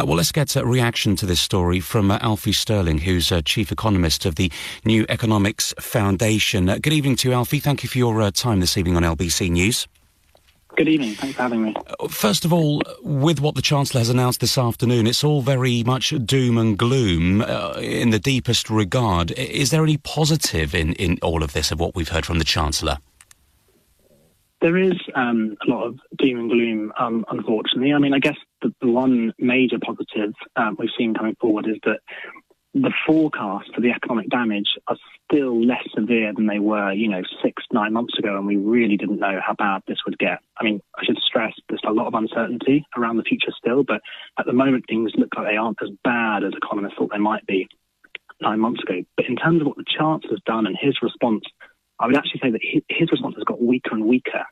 Well, let's get a reaction to this story from Alfie Sterling, who's Chief Economist of the New Economics Foundation. Good evening to you, Alfie. Thank you for your time this evening on LBC News. Good evening. Thanks for having me. First of all, with what the Chancellor has announced this afternoon, it's all very much doom and gloom in the deepest regard. Is there any positive in all of this, of what we've heard from the Chancellor? There is a lot of doom and gloom, unfortunately. I mean, I guess the one major positive we've seen coming forward is that the forecasts for the economic damage are still less severe than they were, 6-9 months ago, and we really didn't know how bad this would get. I mean, I should stress there's a lot of uncertainty around the future still, but at the moment things look like they aren't as bad as economists thought they might be 9 months ago. But in terms of what the Chancellor's done and his response, I would actually say that his response has got weaker and weaker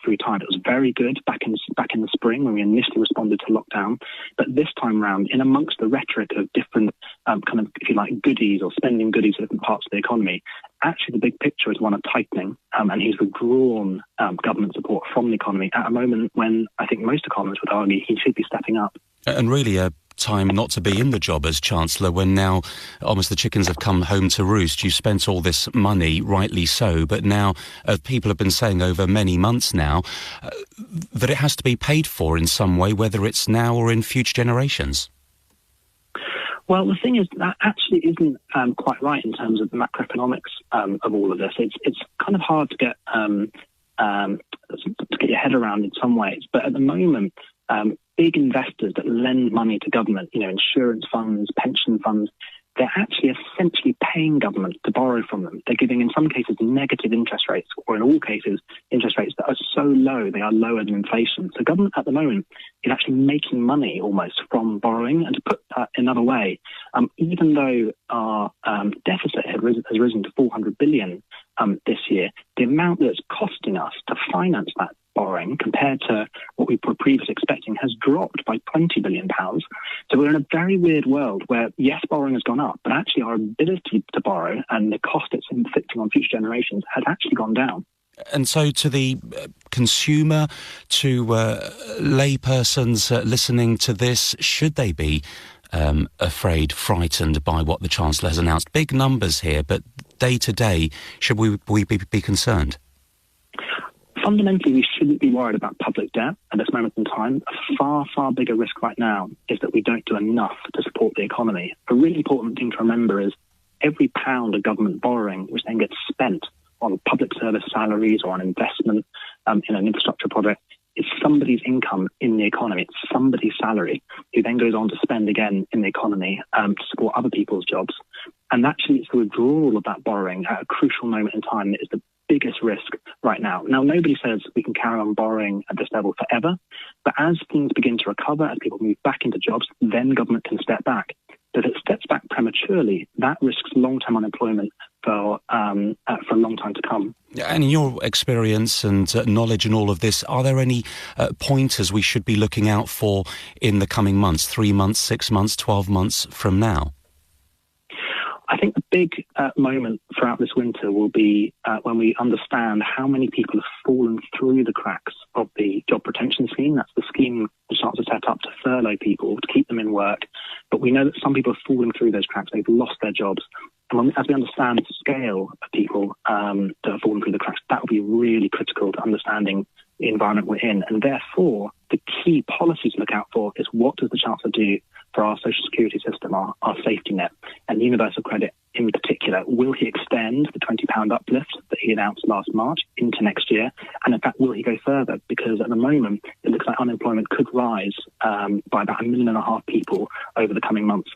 through time. It was very good back in the spring when we initially responded to lockdown, but this time round, in amongst the rhetoric of different kind of, if you like, goodies or spending goodies for different parts of the economy, actually the big picture is one of tightening, and he's withdrawn government support from the economy at a moment when I think most economists would argue he should be stepping up. And really time not to be in the job as Chancellor, when now almost the chickens have come home to roost. You spent all this money, rightly so, but now people have been saying over many months now that it has to be paid for in some way, whether it's now or in future generations. Well, the thing is, that actually isn't quite right in terms of the macroeconomics of all of this. It's kind of hard to get your head around in some ways, but at the moment, big investors that lend money to government, insurance funds, pension funds, they're actually essentially paying government to borrow from them. They're giving, in some cases, negative interest rates, or in all cases, interest rates that are so low, they are lower than inflation. So government at the moment is actually making money almost from borrowing. And to put that another way, even though our deficit has risen to 400 billion this year, the amount that's costing us to finance that borrowing compared to what we were previously expecting has dropped by £20 billion. So we're in a very weird world where, yes, borrowing has gone up, but actually our ability to borrow and the cost it's inflicting on future generations has actually gone down. And so to the consumer, to laypersons listening to this, should they be afraid, frightened by what the Chancellor has announced? Big numbers here, but day to day, should we be concerned? Fundamentally, we shouldn't be worried about public debt at this moment in time. A far, far bigger risk right now is that we don't do enough to support the economy. A really important thing to remember is every pound of government borrowing, which then gets spent on public service salaries or on investment in an infrastructure project, is somebody's income in the economy. It's somebody's salary who then goes on to spend again in the economy to support other people's jobs. And actually, it's the withdrawal of that borrowing at a crucial moment in time that is the biggest risk right now. Now, nobody says we can carry on borrowing at this level forever, but as things begin to recover, as people move back into jobs, then government can step back. But if it steps back prematurely, that risks long-term unemployment for a long time to come. And in your experience and knowledge in all of this, are there any pointers we should be looking out for in the coming months, 3 months, 6 months, 12 months from now? I think the big moment throughout this winter will be when we understand how many people have fallen through the cracks of the job protection scheme. That's the scheme the Chancellor set up to furlough people, to keep them in work. But we know that some people have fallen through those cracks. They've lost their jobs. And as we understand the scale of people that have fallen through the cracks, that will be really critical to understanding the environment we're in. And therefore, the key policy to look out for is what does the Chancellor do for our social security system, our safety net, and universal credit in particular. Will he extend the £20 uplift that he announced last March into next year? And in fact, will he go further? Because at the moment, it looks like unemployment could rise by about 1.5 million people over the coming months.